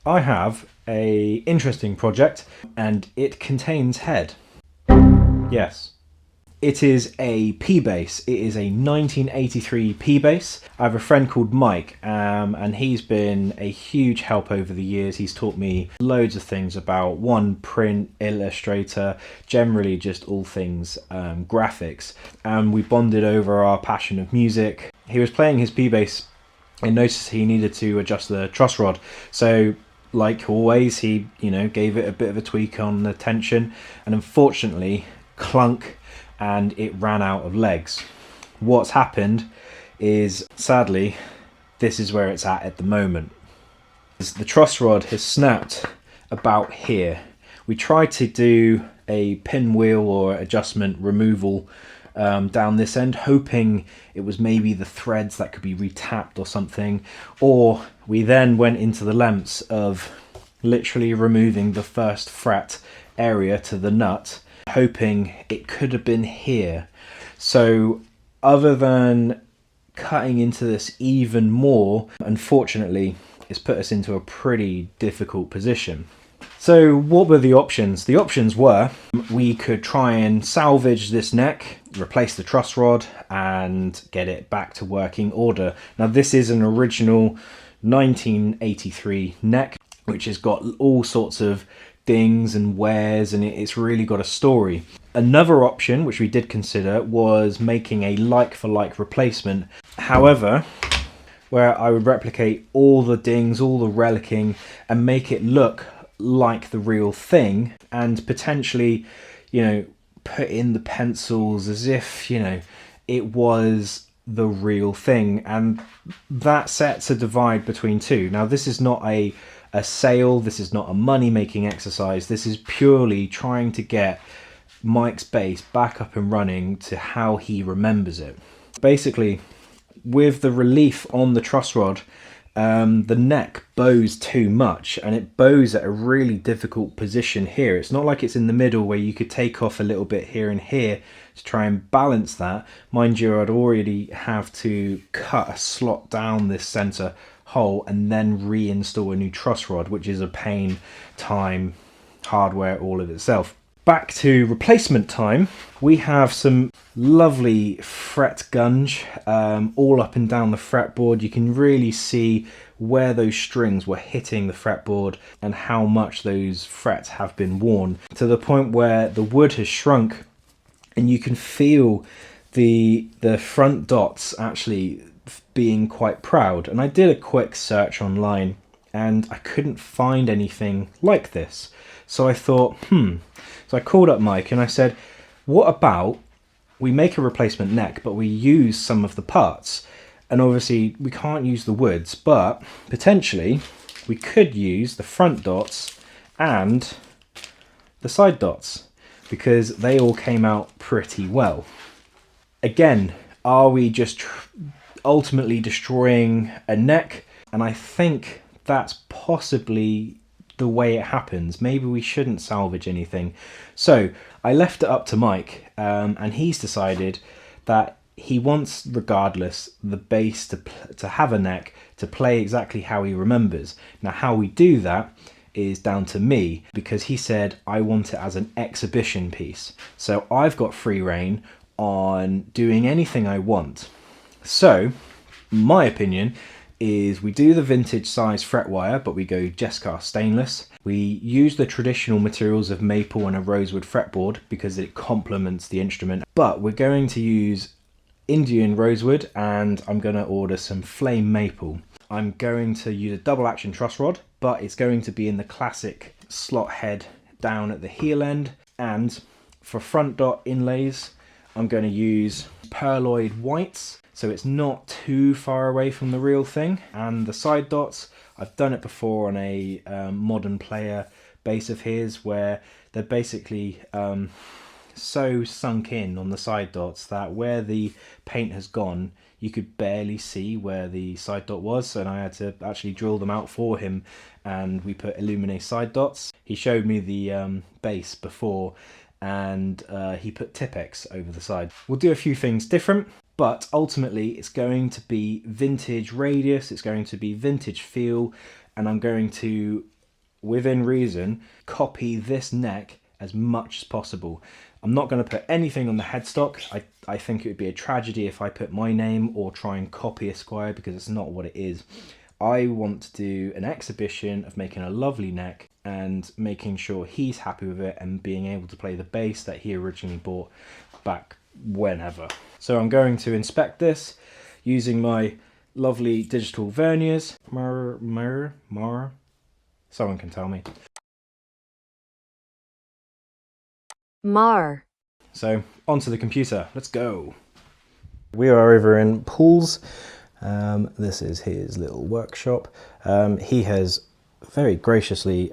I have a interesting project and it contains head. Yes. It is a P-Bass. It is a 1983 P-Bass. I have a friend called Mike, and he's been a huge help over the years. He's taught me loads of things about print, Illustrator, generally just all things graphics. And we bonded over our passion of music. He was playing his P-Bass and noticed he needed to adjust the Trussrod. So like always, he gave it a bit of a tweak on the tension, and unfortunately, clunk, and it ran out of legs. What's happened is, sadly, this is where it's at the moment. The truss rod has snapped about here. We tried to do a pinwheel or adjustment removal down this end, hoping it was maybe the threads that could be retapped or something, or we then went into the lengths of literally removing the first fret area to the nut, hoping it could have been here. So other than cutting into this even more, unfortunately it's put us into a pretty difficult position. So what were the options? The options were we could try and salvage this neck, replace the truss rod and get it back to working order. Now this is an original 1983 neck which has got all sorts of dings and wears, and it's really got a story. Another option which we did consider was making a like for like replacement, however, where I would replicate all the dings, all the relicking, and make it look like the real thing, and potentially put in the pencils as if it was the real thing, and that sets a divide between two. Now this is not a sale, this is not a money making exercise, this is purely trying to get Mike's bass back up and running to how he remembers it. Basically, with the relief on the truss rod, the neck bows too much, and it bows at a really difficult position here. It's not like it's in the middle where you could take off a little bit here and here to try and balance that. Mind you, I'd already have to cut a slot down this center hole and then reinstall a new truss rod, which is a pain, time, hardware, all of itself. Back to replacement time, we have some lovely fret gunge all up and down the fretboard. You can really see where those strings were hitting the fretboard and how much those frets have been worn, to the point where the wood has shrunk and you can feel the front dots actually being quite proud. And I did a quick search online and I couldn't find anything like this. So I thought, So I called up Mike and I said, what about we make a replacement neck, but we use some of the parts? And obviously we can't use the woods, but potentially we could use the front dots and the side dots because they all came out pretty well. Again, are we just ultimately destroying a neck? And I think that's possibly the way it happens. Maybe we shouldn't salvage anything. So I left it up to Mike, and he's decided that he wants, regardless, the bass to have a neck, to play exactly how he remembers. Now how we do that is down to me, because he said I want it as an exhibition piece. So I've got free reign on doing anything I want. So my opinion is we do the vintage size fret wire, but we go Jescar stainless. We use the traditional materials of maple and a rosewood fretboard because it complements the instrument, but we're going to use Indian rosewood, and I'm going to order some flame maple. I'm going to use a double action truss rod, but it's going to be in the classic slot head down at the heel end. And for front dot inlays, I'm going to use Pearloid whites, so it's not too far away from the real thing. And the side dots, I've done it before on a modern player bass of his, where they're basically so sunk in on the side dots that where the paint has gone, you could barely see where the side dot was, and I had to actually drill them out for him, and we put Illuminate side dots. He showed me the bass before, and he put Tipex over the side. We'll do a few things different. but ultimately it's going to be vintage radius, it's going to be vintage feel, and I'm going to, within reason, copy this neck as much as possible. I'm not going to put anything on the headstock. I think it would be a tragedy if I put my name or try and copy Esquire, because it's not what it is. I want to do an exhibition of making a lovely neck and making sure he's happy with it and being able to play the bass that he originally bought back whenever. So I'm going to inspect this using my lovely digital verniers. Someone can tell me. So onto the computer, let's go. We are over in Paul's. This is his little workshop. He has very graciously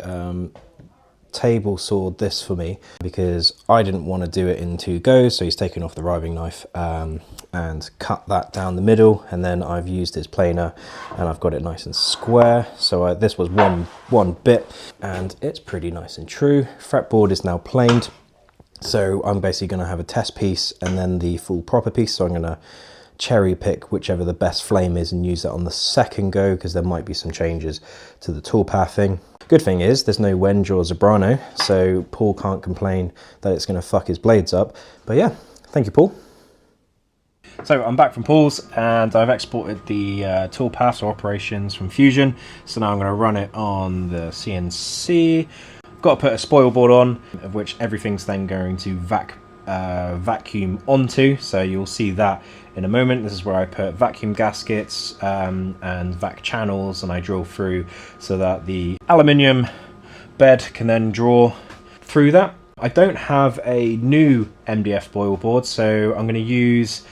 table sawed this for me because I didn't want to do it in 2 goes, so he's taken off the riving knife and cut that down the middle, and then I've used his planer and I've got it nice and square. So this was one bit and it's pretty nice and true. Fretboard is now planed, so I'm basically going to have a test piece and then the full proper piece. So I'm going to cherry pick whichever the best flame is and use that on the second go, because there might be some changes to the toolpathing. Good thing is there's no wenge or zebrano, so Paul can't complain that it's going to fuck his blades up. But yeah, thank you, Paul. So I'm back from Paul's and I've exported the toolpaths or operations from Fusion. So now I'm going to run it on the CNC. Got to put a spoil board on, of which everything's then going to vacuum onto, so you'll see that in a moment. This is where I put vacuum gaskets and vac channels, and I drill through so that the aluminium bed can then draw through that. I don't have a new MDF spoil board, so I'm going to use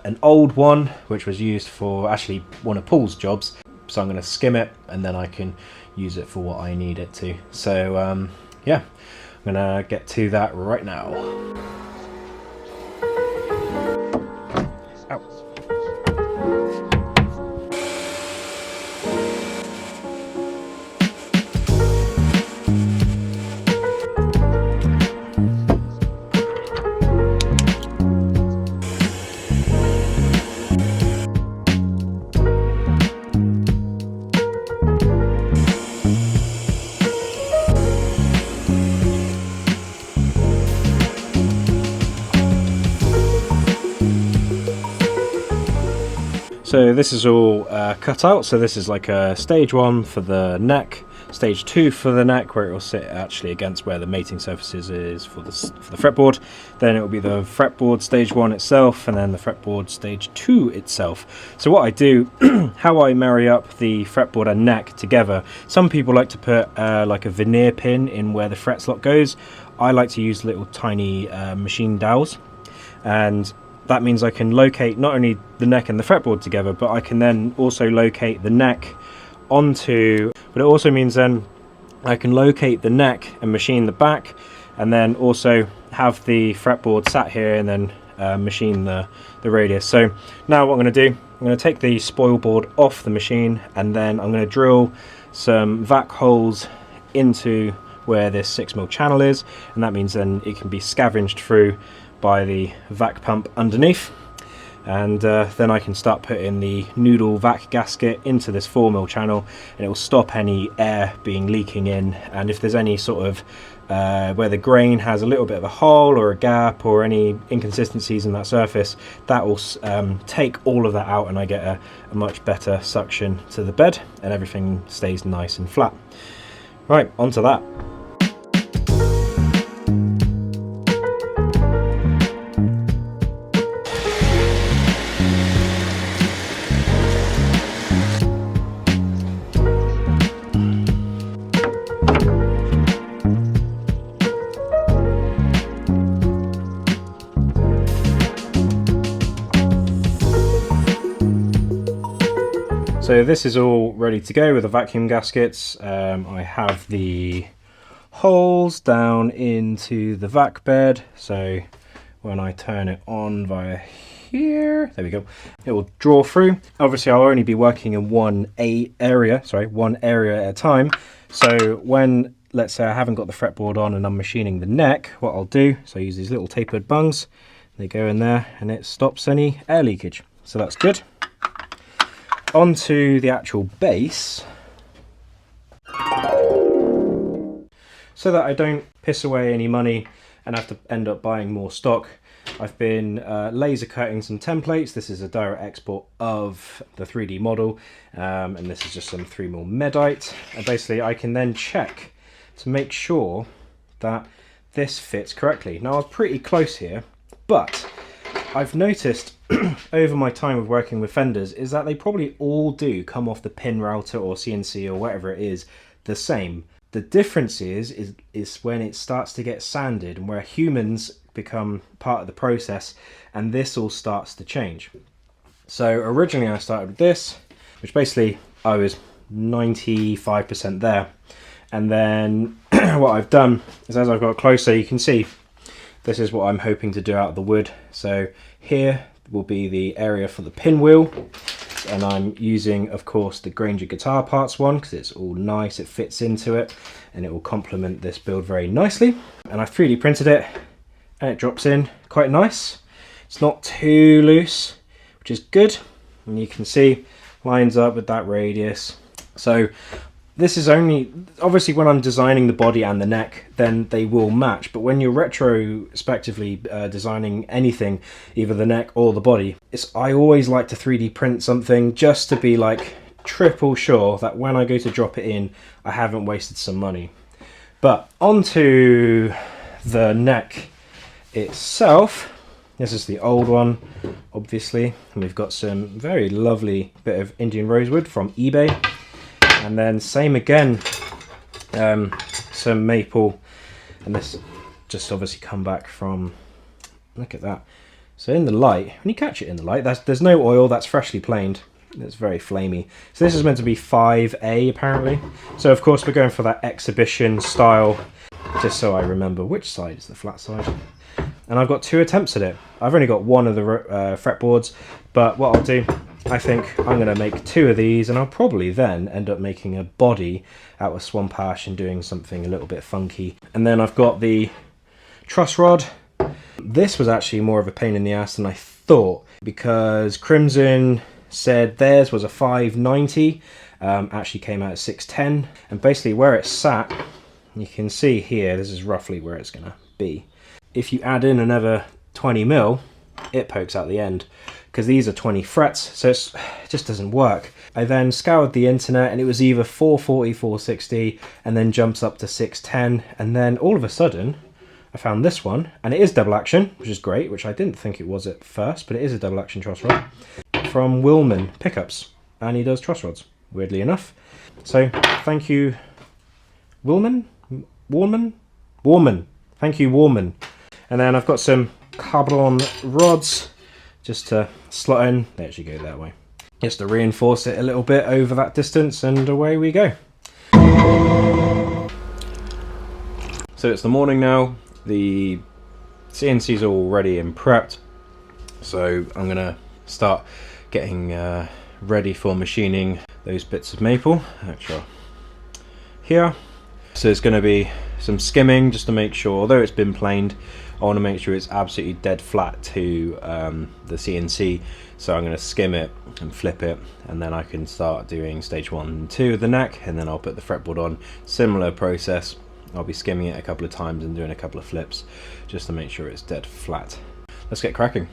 an old one which was used for actually one of Paul's jobs. So I'm going to skim it and then I can use it for what I need it to. So yeah, I'm going to get to that right now. So this is all cut out, so this is like a stage 1 for the neck, stage 2 for the neck, where it will sit actually against where the mating surfaces is for the fretboard. Then it will be the fretboard stage 1 itself, and then the fretboard stage 2 itself. So what I do, how I marry up the fretboard and neck together, some people like to put like a veneer pin in where the fret slot goes. I like to use little tiny machine dowels, and that means I can locate not only the neck and the fretboard together, but I can then also locate the neck onto, but it also means then I can locate the neck and machine the back, and then also have the fretboard sat here and then machine the radius. So now what I'm going to do, I'm going to take the spoil board off the machine, and then I'm going to drill some vac holes into where this 6mm channel is, and that means then it can be scavenged through by the vac pump underneath, and then I can start putting the noodle vac gasket into this 4mm channel, and it will stop any air being leaking in. And if there's any sort of where the grain has a little bit of a hole or a gap or any inconsistencies in that surface, that will take all of that out, and I get a much better suction to the bed and everything stays nice and flat. Right, onto that. So this is all ready to go with the vacuum gaskets. I have the holes down into the vac bed, so when I turn it on via here, there we go, it will draw through. Obviously I'll only be working in one area at a time. So when, let's say I haven't got the fretboard on and I'm machining the neck, what I'll do, so I use these little tapered bungs, They go in there and it stops any air leakage, so that's good. Onto the actual base. So that I don't piss away any money and have to end up buying more stock, I've been laser cutting some templates. This is a direct export of the 3D model, and this is just some 3mm Medite. And basically I can then check to make sure that this fits correctly. Now I was pretty close here, but I've noticed over my time of working with fenders is that they probably all do come off the pin router or CNC or whatever it is the same. The difference is when it starts to get sanded and where humans become part of the process, and this all starts to change. So originally I started with this, which basically I was 95% there. And then what I've done is, as I've got closer, you can see this is what I'm hoping to do out of the wood. So here will be the area for the pinwheel. And I'm using, of course, the Granger guitar parts one because it's all nice, it fits into it, and it will complement this build very nicely. And I 3D printed it, and it drops in quite nice. It's not too loose, which is good. And you can see lines up with that radius. So this is only, obviously when I'm designing the body and the neck, then they will match. But when you're retrospectively designing anything, either the neck or the body, I always like to 3D print something just to be like triple sure that when I go to drop it in, I haven't wasted some money. But onto the neck itself. This is the old one, obviously. And we've got some very lovely bit of Indian rosewood from eBay. And then same again, some maple, and this just obviously come back from, look at that. So in the light, when you catch it in the light, there's no oil, that's freshly planed. It's very flamey. So this is meant to be 5A apparently. So of course we're going for that exhibition style, just so I remember which side is the flat side. And I've got 2 attempts at it. I've only got 1 of the fretboards, but what I'll do, I think I'm going to make 2 of these, and I'll probably then end up making a body out of swamp ash and doing something a little bit funky. And then I've got the Trussrod. This was actually more of a pain in the ass than I thought, because Crimson said theirs was a 590, actually came out at 610, and basically where it sat, you can see here, this is roughly where it's going to be. If you add in another 20mm, it pokes out the end, because these are 20 frets, so it just doesn't work. I then scoured the internet, and it was either 440, 460, and then jumps up to 610, and then all of a sudden I found this one, and it is double action, which is great, which I didn't think it was at first, but it is a double action truss rod from Willman Pickups, and he does truss rods, weirdly enough. So thank you, Willman? Warman. Thank you, Warman. And then I've got some carbon rods just to slot in. They actually go that way. Just to reinforce it a little bit over that distance, and away we go. So it's the morning now. The CNC's all ready and prepped. So I'm gonna start getting ready for machining those bits of maple, which are here. So it's going to be some skimming just to make sure, although it's been planed, I want to make sure it's absolutely dead flat to the CNC. So I'm going to skim it and flip it, and then I can start doing stage 1 and 2 of the neck, and then I'll put the fretboard on. Similar process, I'll be skimming it a couple of times and doing a couple of flips just to make sure it's dead flat. Let's get cracking.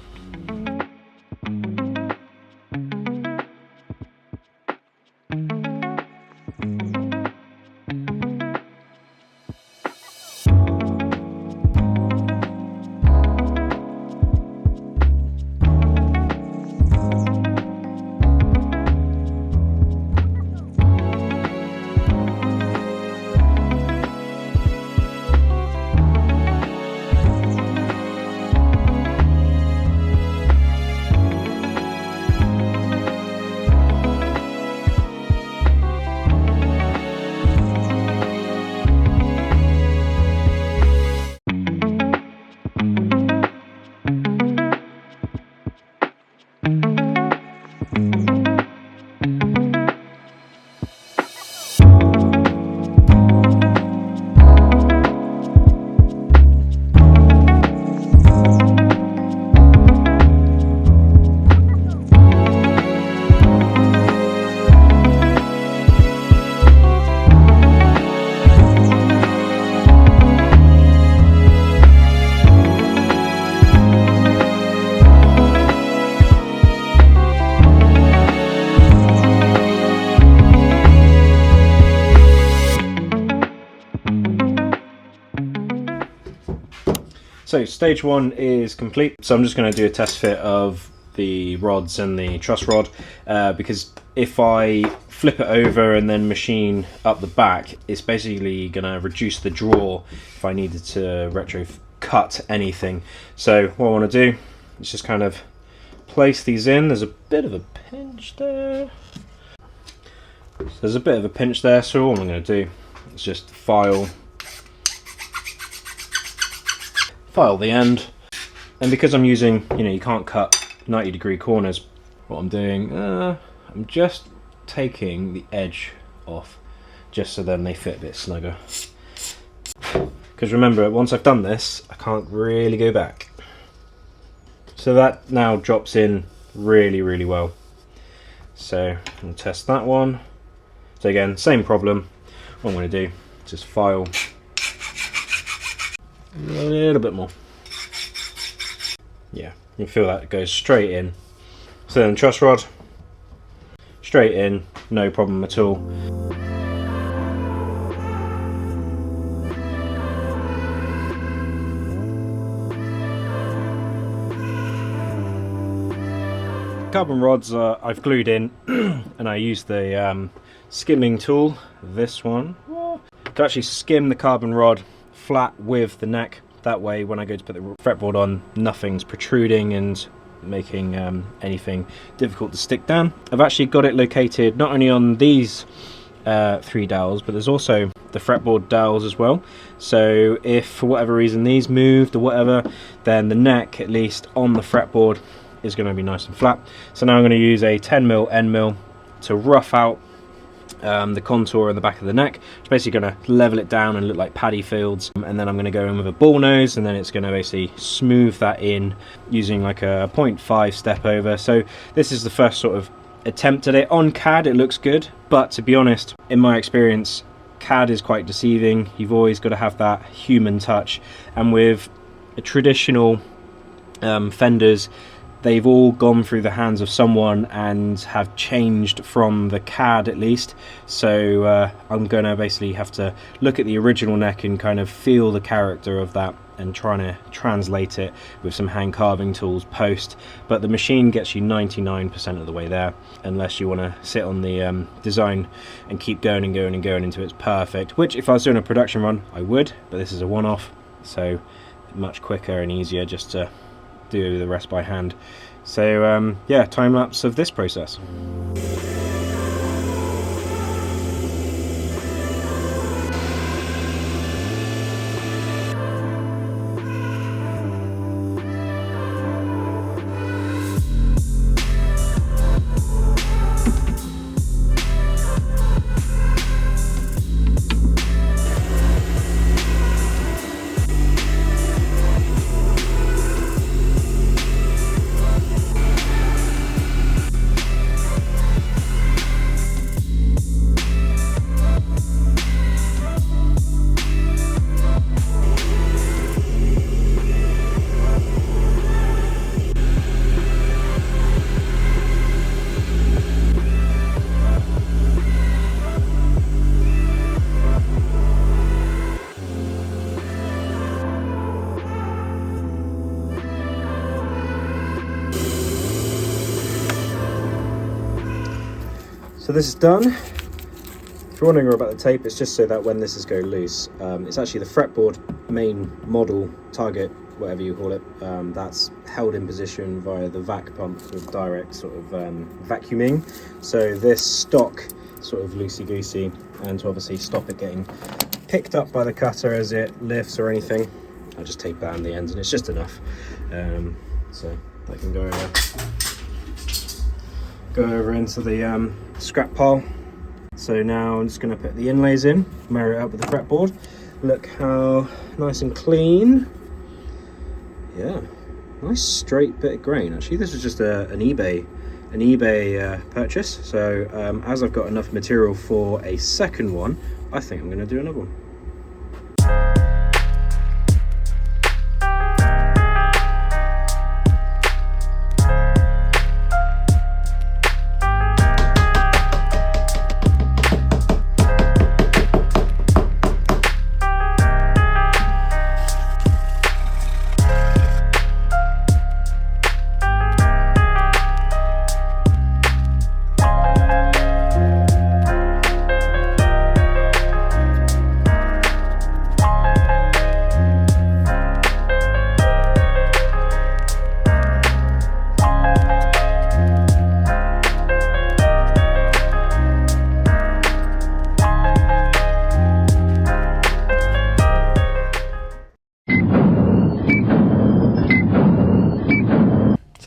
So stage 1 is complete. So I'm just going to do a test fit of the rods and the truss rod, because if I flip it over and then machine up the back, it's basically going to reduce the draw if I needed to retro cut anything. So what I want to do is just kind of place these in. There's a bit of a pinch there. So all I'm going to do is just file the end, and because I'm using, you can't cut 90-degree corners, what I'm doing, I'm just taking the edge off, just so then they fit a bit snugger. Because remember, once I've done this, I can't really go back. So that now drops in really, really well. So I'm going to test that one. So again, same problem. What I'm going to do, just file a little bit more. Yeah, you feel that it goes straight in. So then truss rod, straight in, no problem at all. Carbon rods I've glued in, and I use the skimming tool, this one, to actually skim the carbon rod flat with the neck. That way when I go to put the fretboard on, nothing's protruding and making anything difficult to stick down. I've actually got it located not only on these 3 dowels, but there's also the fretboard dowels as well. So if for whatever reason these moved or whatever, then the neck, at least on the fretboard, is going to be nice and flat. So now I'm going to use a 10mm end mill to rough out the contour in the back of the neck. It's basically going to level it down and look like paddy fields, and then I'm going to go in with a ball nose, and then it's going to basically smooth that in using like a 0.5 step over. So this is the first sort of attempt at it. On CAD it looks good, but to be honest, in my experience, CAD is quite deceiving. You've always got to have that human touch, and with a traditional fenders, they've all gone through the hands of someone and have changed from the CAD at least. So I'm going to basically have to look at the original neck and kind of feel the character of that and trying to translate it with some hand carving tools post. But the machine gets you 99% of the way there, unless you want to sit on the design and keep going and going and going until it's perfect, which if I was doing a production run I would, but this is a one-off, so much quicker and easier just to do the rest by hand. So yeah, time lapse of this process. So this is done. If you're wondering about the tape, it's just so that when this is go loose, it's actually the fretboard main model target, whatever you call it, that's held in position via the vac pump with direct sort of vacuuming. So this stock sort of loosey-goosey, and to obviously stop it getting picked up by the cutter as it lifts or anything, I'll just tape that on the ends, and it's just enough. So I can go over into the scrap pile. So now I'm just going to put the inlays in, marry it up with the fretboard. Look how nice and clean. Yeah, nice straight bit of grain. Actually, this was just an eBay purchase. So as I've got enough material for a second one, I think I'm going to do another one.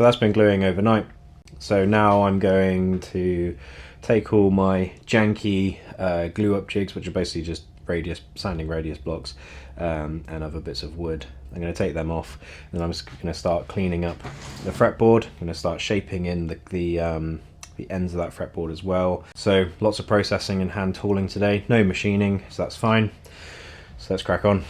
So that's been gluing overnight. So now I'm going to take all my janky glue up jigs, which are basically just sanding radius blocks and other bits of wood. I'm going to take them off, and I'm just going to start cleaning up the fretboard. I'm going to start shaping in the ends of that fretboard as well. So lots of processing and hand tooling today, no machining, so that's fine. So let's crack on.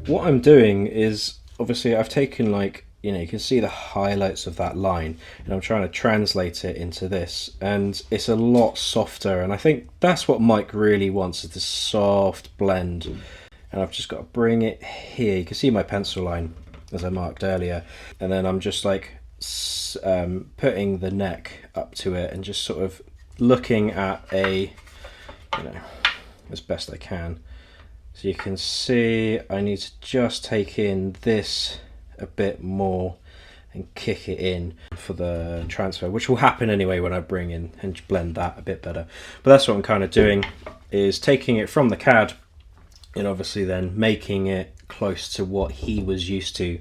What I'm doing is, obviously I've taken, like, you know, you can see the highlights of that line, and I'm trying to translate it into this, and it's a lot softer, and I think that's what Mike really wants, is this soft blend. And I've just got to bring it here. You can see my pencil line as I marked earlier, and then I'm just like putting the neck up to it and just sort of looking at you know, as best I can. So you can see I need to just take in this a bit more and kick it in for the transfer, which will happen anyway when I bring in and blend that a bit better. But that's what I'm kind of doing, is taking it from the CAD and obviously then making it close to what he was used to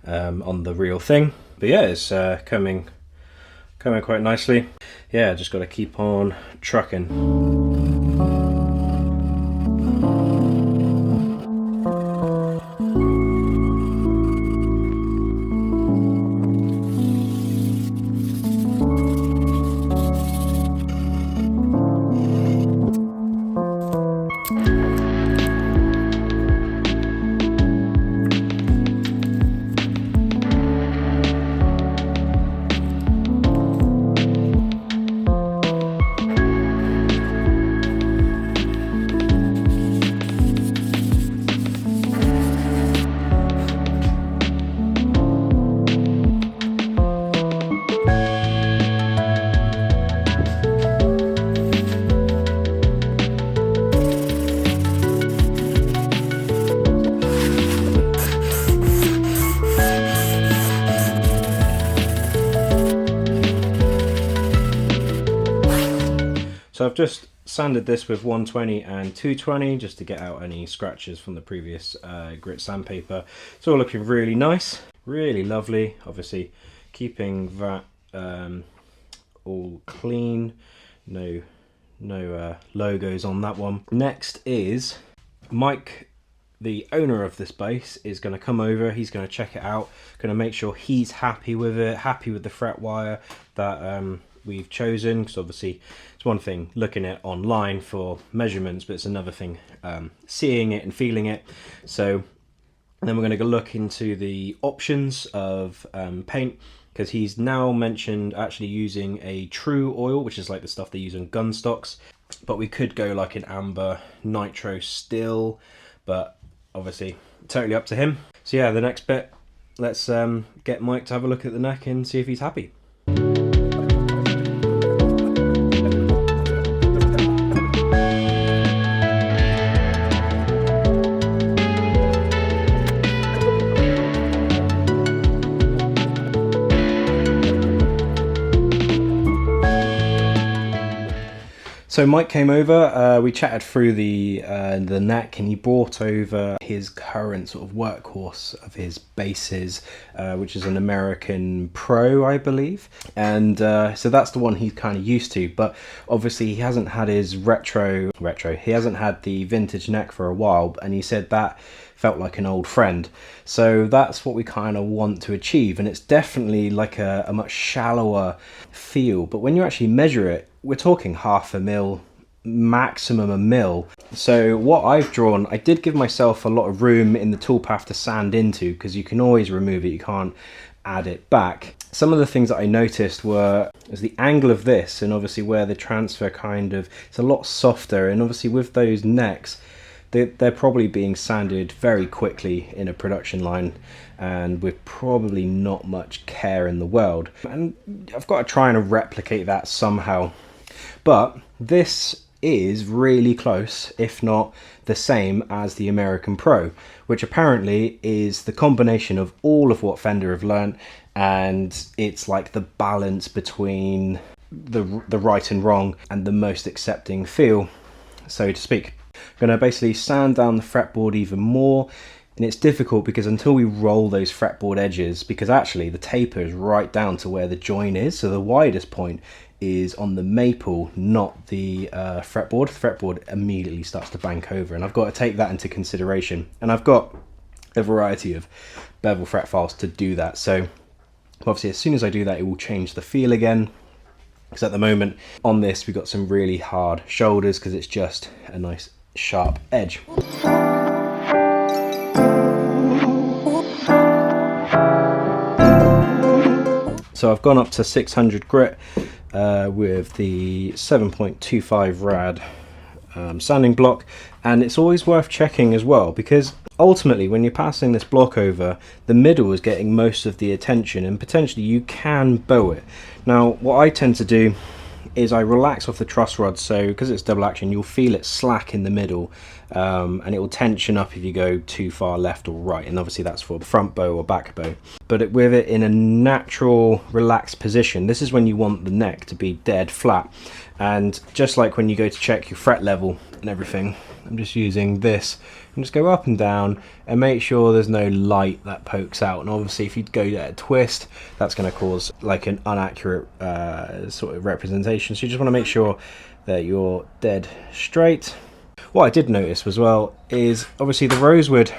on the real thing. But yeah, it's coming quite nicely. Yeah, just got to keep on trucking. So I've just sanded this with 120 and 220 just to get out any scratches from the previous grit sandpaper. It's all looking really nice, really lovely. Obviously keeping that all clean, no logos on that one. Next is Mike, the owner of this base, is going to come over. He's going to check it out, going to make sure he's happy with it, happy with the fret wire that we've chosen, because obviously it's one thing looking at online for measurements, but it's another thing seeing it and feeling it. So then we're going to go look into the options of paint, because he's now mentioned actually using a true oil, which is like the stuff they use on gun stocks, but we could go like an amber nitro still, but obviously totally up to him. So yeah, the next bit, let's get Mike to have a look at the neck and see if he's happy. So Mike came over, we chatted through the neck, and he brought over his current sort of workhorse of his bases, which is an American Pro, I believe. And so that's the one he's kind of used to, but obviously he hasn't had his retro, he hasn't had the vintage neck for a while, and he said that felt like an old friend. So that's what we kind of want to achieve, and it's definitely like a much shallower feel, but when you actually measure it, we're talking 0.5 mil, maximum 1 mil. So what I've drawn, I did give myself a lot of room in the toolpath to sand into, because you can always remove it, you can't add it back. Some of the things that I noticed was the angle of this, and obviously where the transfer kind of, it's a lot softer, and obviously with those necks, they're probably being sanded very quickly in a production line, and with probably not much care in the world. And I've got to try and replicate that somehow. But this is really close, if not the same as the American Pro, which apparently is the combination of all of what Fender have learned, and it's like the balance between the right and wrong and the most accepting feel, so to speak. I'm going to basically sand down the fretboard even more, and it's difficult because until we roll those fretboard edges, because actually the taper is right down to where the join is, so the widest point is on the maple, not the fretboard. The fretboard immediately starts to bank over, and I've got to take that into consideration, and I've got a variety of bevel fret files to do that. So obviously as soon as I do that, it will change the feel again, because at the moment on this we've got some really hard shoulders because it's just a nice sharp edge. So I've gone up to 600 grit with the 7.25 rad sanding block, and it's always worth checking as well, because ultimately when you're passing this block over, the middle is getting most of the attention, and potentially you can bow it. Now what I tend to do is I relax off the truss rod, so because it's double action you'll feel it slack in the middle, and it will tension up if you go too far left or right, and obviously that's for front bow or back bow. But with it in a natural relaxed position, this is when you want the neck to be dead flat. And just like when you go to check your fret level and everything, I'm just using this and just go up and down and make sure there's no light that pokes out. And obviously if you go at a twist, that's going to cause like an inaccurate sort of representation, so you just want to make sure that you're dead straight. What I did notice as well is obviously the Rosewood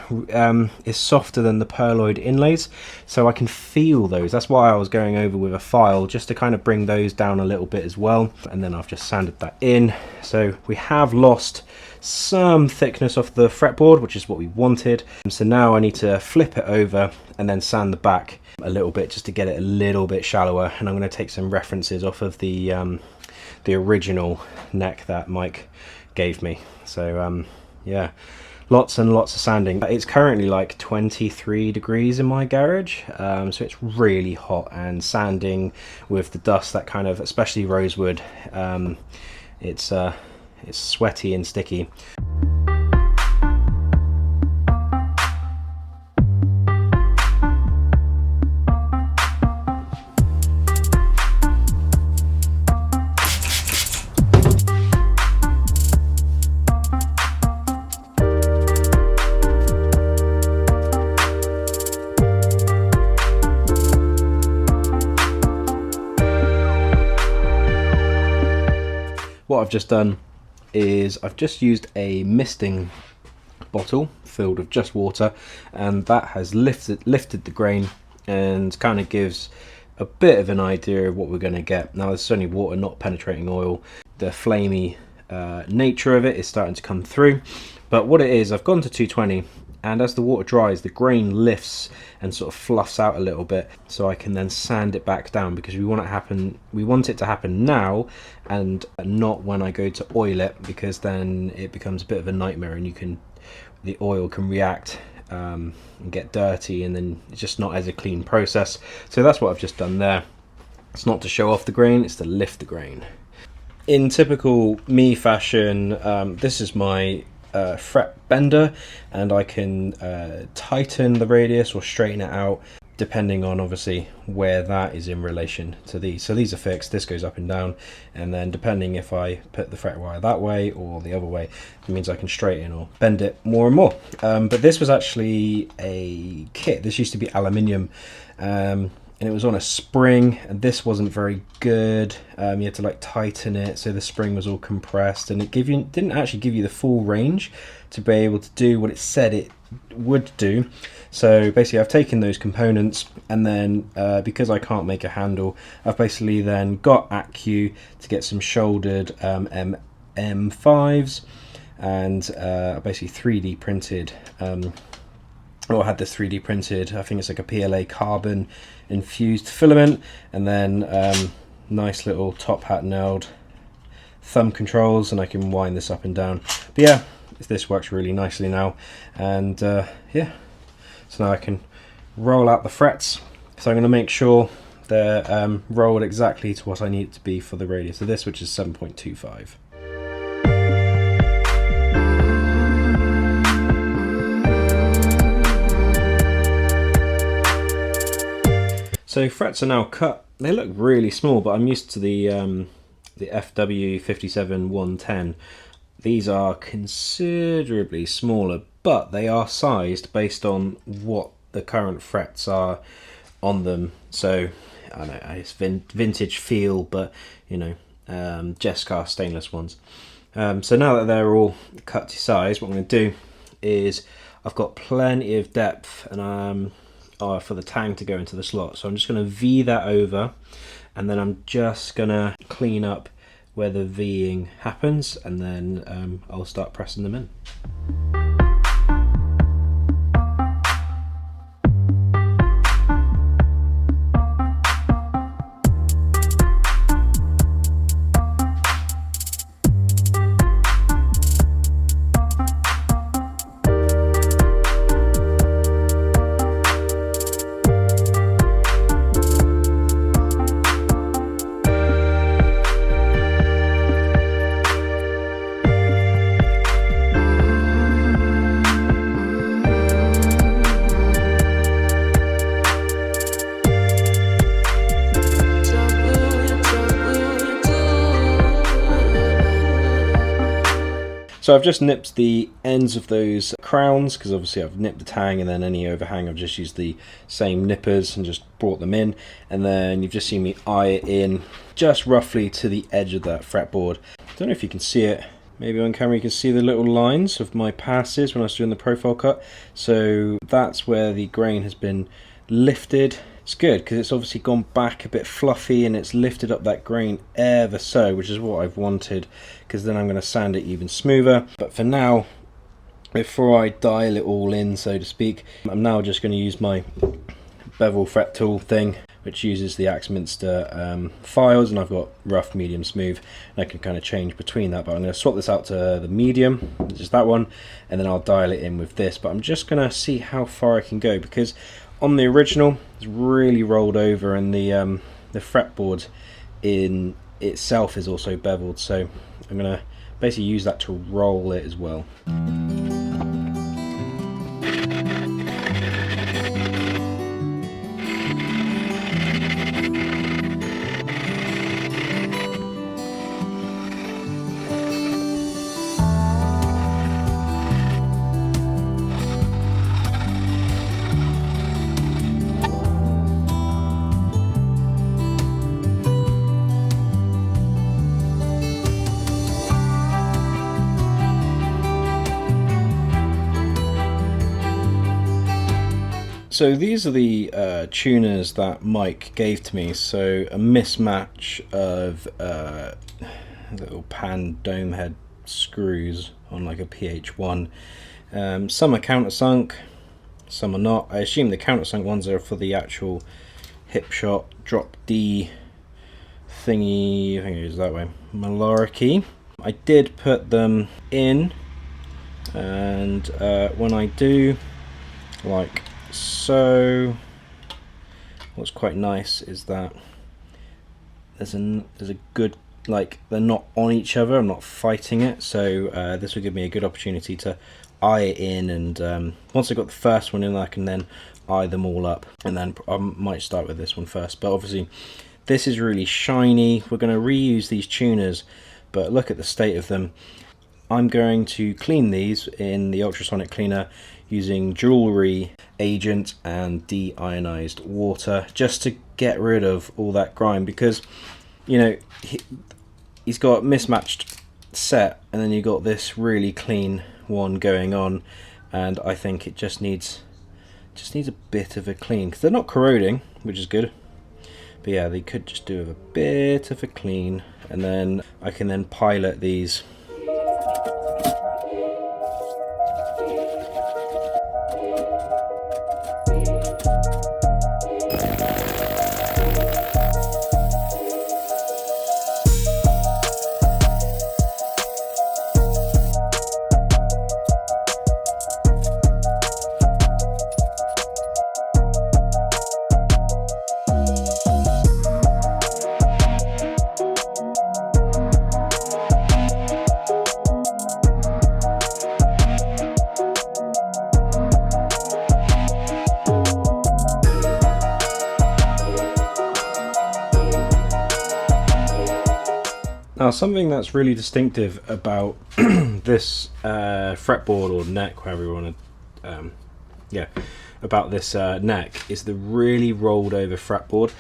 is softer than the Pearloid inlays, so I can feel those. That's why I was going over with a file, just to kind of bring those down a little bit as well. And then I've just sanded that in. So we have lost some thickness off the fretboard, which is what we wanted. So now I need to flip it over and then sand the back a little bit just to get it a little bit shallower. And I'm going to take some references off of the original neck that Mike gave me. So yeah, lots and lots of sanding. It's currently like 23 degrees in my garage, so it's really hot, and sanding with the dust, that kind of, especially rosewood, it's sweaty and sticky. What I've just done is I've just used a misting bottle filled with just water, and that has lifted the grain and kind of gives a bit of an idea of what we're going to get. Now this is only water, not penetrating oil. The flamey nature of it is starting to come through, but what it is, I've gone to 220, and as the water dries, the grain lifts and sort of fluffs out a little bit, so I can then sand it back down, because we want it to happen now and not when I go to oil it, because then it becomes a bit of a nightmare, and the oil can react and get dirty, and then it's just not as a clean process. So that's what I've just done there. It's not to show off the grain, it's to lift the grain. In typical me fashion, this is my fret bender, and I can tighten the radius or straighten it out depending on obviously where that is in relation to these. So these are fixed, this goes up and down, and then depending if I put the fret wire that way or the other way, it means I can straighten or bend it more and more. But this was actually a kit. This used to be aluminium, and it was on a spring, and this wasn't very good. You had to like tighten it so the spring was all compressed, and it didn't actually give you the full range to be able to do what it said it would do. So basically I've taken those components, and then because I can't make a handle, I've basically then got Accu to get some shouldered M5s, and I basically 3D printed, or had this 3D printed, I think it's like a PLA carbon infused filament, and then nice little top hat nailed thumb controls, and I can wind this up and down. But yeah, this works really nicely now, and yeah, so now I can roll out the frets. So I'm going to make sure they're rolled exactly to what I need it to be for the radius of this, which is 7.25. So frets are now cut. They look really small, but I'm used to the FW57-110. These are considerably smaller, but they are sized based on what the current frets are on them. So I don't know, it's vintage feel, but you know, Jescar stainless ones. So now that they're all cut to size, what I'm going to do is, I've got plenty of depth and for the tang to go into the slot, so I'm just going to V that over, and then I'm just going to clean up where the V'ing happens, and then I'll start pressing them in. So I've just nipped the ends of those crowns, because obviously I've nipped the tang, and then any overhang I've just used the same nippers and just brought them in, and then you've just seen me eye it in just roughly to the edge of that fretboard. I don't know if you can see it, maybe on camera you can see the little lines of my passes when I was doing the profile cut. So that's where the grain has been lifted. It's good because it's obviously gone back a bit fluffy, and it's lifted up that grain ever so, which is what I've wanted, because then I'm going to sand it even smoother. But for now, before I dial it all in, so to speak, I'm now just going to use my bevel fret tool thing, which uses the Axminster files, and I've got rough, medium, smooth, and I can kind of change between that. But I'm going to swap this out to the medium, which is that one, and then I'll dial it in with this. But I'm just going to see how far I can go, because on the original it's really rolled over, and the fretboard in itself is also beveled, so I'm going to basically use that to roll it as well. So these are the tuners that Mike gave to me. So a mismatch of little pan dome head screws on like a PH1. Some are countersunk, some are not. I assume the countersunk ones are for the actual hip shot drop D thingy, I think it is that way, malarkey. I did put them in, and when I do, like so, what's quite nice is that there's a good like they're not on each other, I'm not fighting it, so this will give me a good opportunity to eye it in, and once I got the first one in I can then eye them all up, and then I might start with this one first. But obviously this is really shiny. We're going to reuse these tuners, but look at the state of them. I'm going to clean these in the ultrasonic cleaner using jewellery agent and deionized water, just to get rid of all that grime, because you know he's got mismatched set, and then you got this really clean one going on, and I think it just needs a bit of a clean, because they're not corroding, which is good. But yeah, they could just do a bit of a clean, and then I can then pilot these. Now, something that's really distinctive about this fretboard or neck, however you want to, about this neck, is the really rolled over fretboard.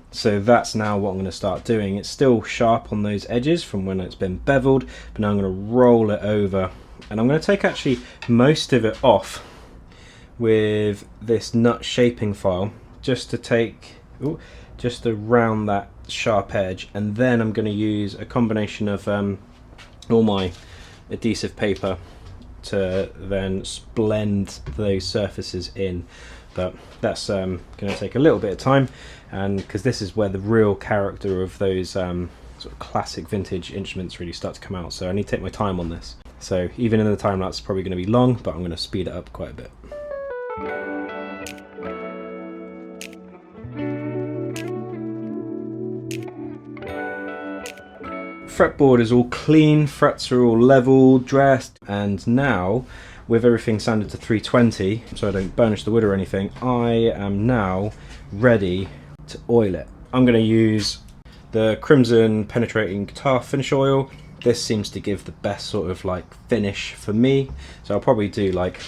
So that's now what I'm going to start doing. It's still sharp on those edges from when it's been beveled, but now I'm going to roll it over, and I'm going to take actually most of it off with this nut shaping file, just to take, just to round that sharp edge, and then I'm going to use a combination of all my adhesive paper to then blend those surfaces in. But that's going to take a little bit of time, and because this is where the real character of those sort of classic vintage instruments really start to come out, so I need to take my time on this. So even in the time lapse, it's probably going to be long, but I'm going to speed it up quite a bit. Fretboard is all clean, frets are all level, dressed, and now with everything sanded to 320 so I don't burnish the wood or anything, I am now ready to oil it. I'm going to use the Crimson Penetrating Guitar Finish Oil. This seems to give the best sort of like finish for me, so I'll probably do like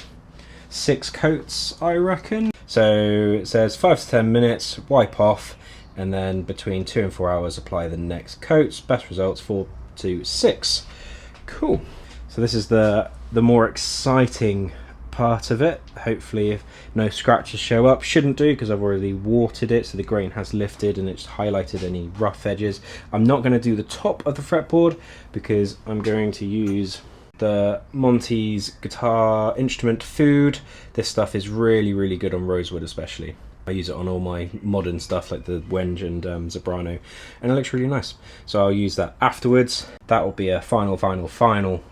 6 coats, I reckon. So it says 5 to 10 minutes, wipe off, and then between 2 and 4 hours apply the next coats. Best results 4 to 6. Cool. So this is the more exciting part of it. Hopefully if no scratches show up, shouldn't do because I've already watered it, so the grain has lifted and it's highlighted any rough edges. I'm not going to do the top of the fretboard because I'm going to use the Monty's Guitar Instrument Food. This stuff is really good on Rosewood especially. I use it on all my modern stuff like the Wenge and Zebrano, and it looks really nice. So I'll use that afterwards. That will be a final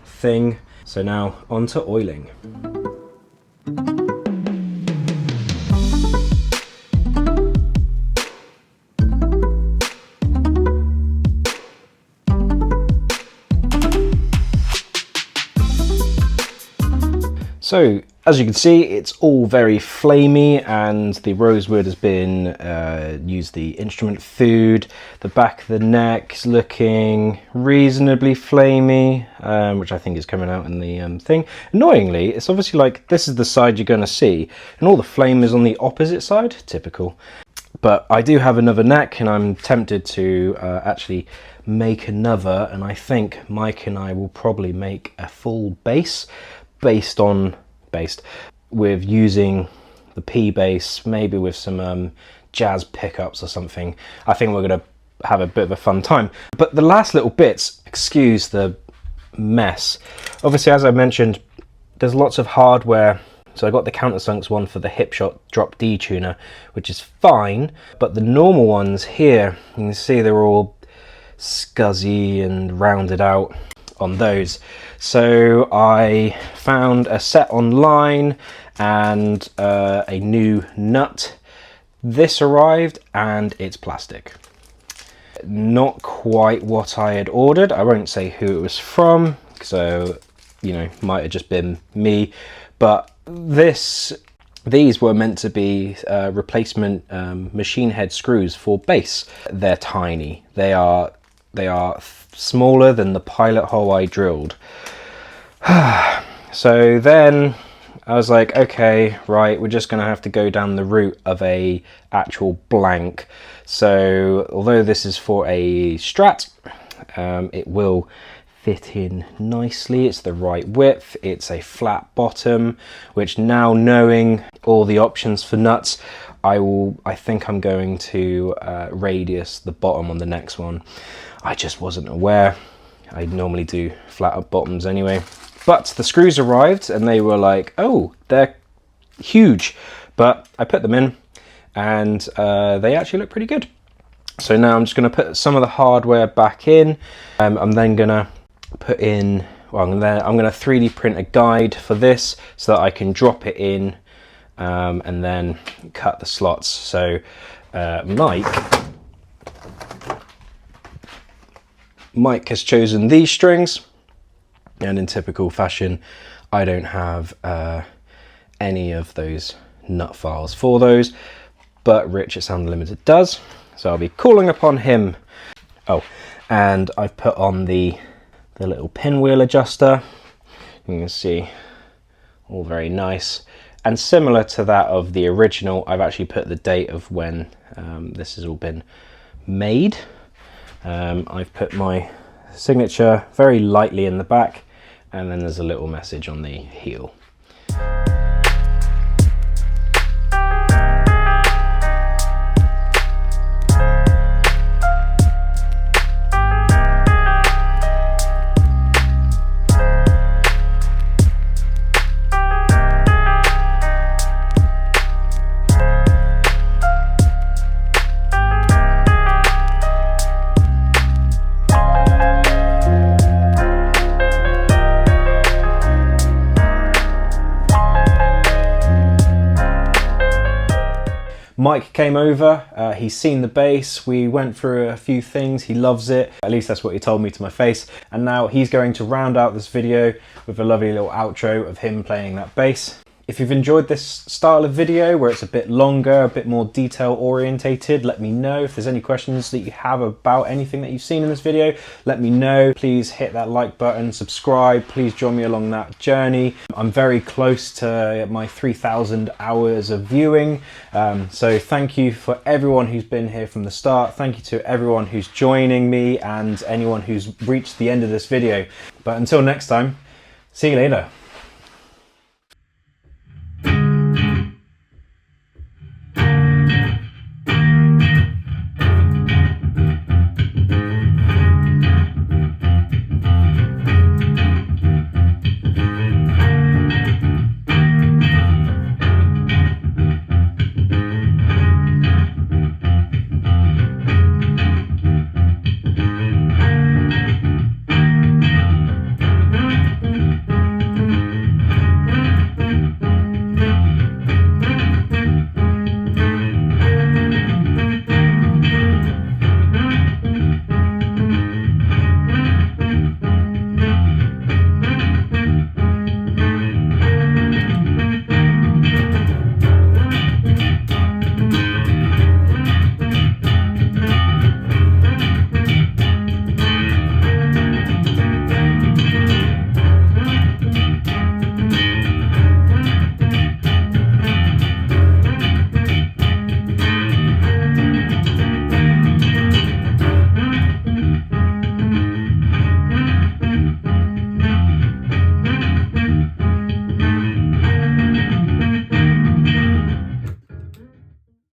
thing. So now on to oiling. So as you can see, it's all very flamey, and the Rosewood has been used the instrument food. The back of the neck is looking reasonably flamey, which I think is coming out in the thing. Annoyingly, it's obviously like this is the side you're going to see, and all the flame is on the opposite side. Typical. But I do have another neck, and I'm tempted to actually make another, and I think Mike and I will probably make a full bass based with using the P bass, maybe with some jazz pickups or something. I think we're going to have a bit of a fun time. But the last little bits, excuse the mess. Obviously, as I mentioned, there's lots of hardware. So I got the countersunks one for the Hipshot Drop D tuner, which is fine, but the normal ones here, you can see they're all scuzzy and rounded out on those. So I found a set online and a new nut. This arrived and it's plastic. not quite what I had ordered. I won't say who it was from, so, you know, might have just been me. But these were meant to be replacement machine head screws for bass. They're tiny. They are smaller than the pilot hole I drilled. So then I was like, okay, right, we're just gonna have to go down the route of a actual blank. So although this is for a Strat, it will fit in nicely. It's the right width, it's a flat bottom, which now knowing all the options for nuts, I think I'm going to radius the bottom on the next one. I just wasn't aware. I normally do flat bottoms anyway. But the screws arrived and they were like, oh, they're huge. But I put them in and they actually look pretty good. So now I'm just going to put some of the hardware back in. I'm then going to put in, well, I'm going to 3D print a guide for this so that I can drop it in and then cut the slots. So Mike has chosen these strings, and in typical fashion I don't have any of those nut files for those, but Rich at Sound Unlimited does, so I'll be calling upon him. Oh, and I've put on the little pinwheel adjuster. You can see, all very nice, and similar to that of the original, I've actually put the date of when this has all been made. I've put my signature very lightly in the back, and then there's a little message on the heel. Mike came over, he's seen the bass, we went through a few things, he loves it, at least that's what he told me to my face, and now he's going to round out this video with a lovely little outro of him playing that bass. If you've enjoyed this style of video where it's a bit longer, a bit more detail orientated, let me know. If there's any questions that you have about anything that you've seen in this video, let me know. Please hit that like button, subscribe, please join me along that journey. I'm very close to my 3,000 hours of viewing, so thank you for everyone who's been here from the start. Thank you to everyone who's joining me and anyone who's reached the end of this video. But until next time, see you later.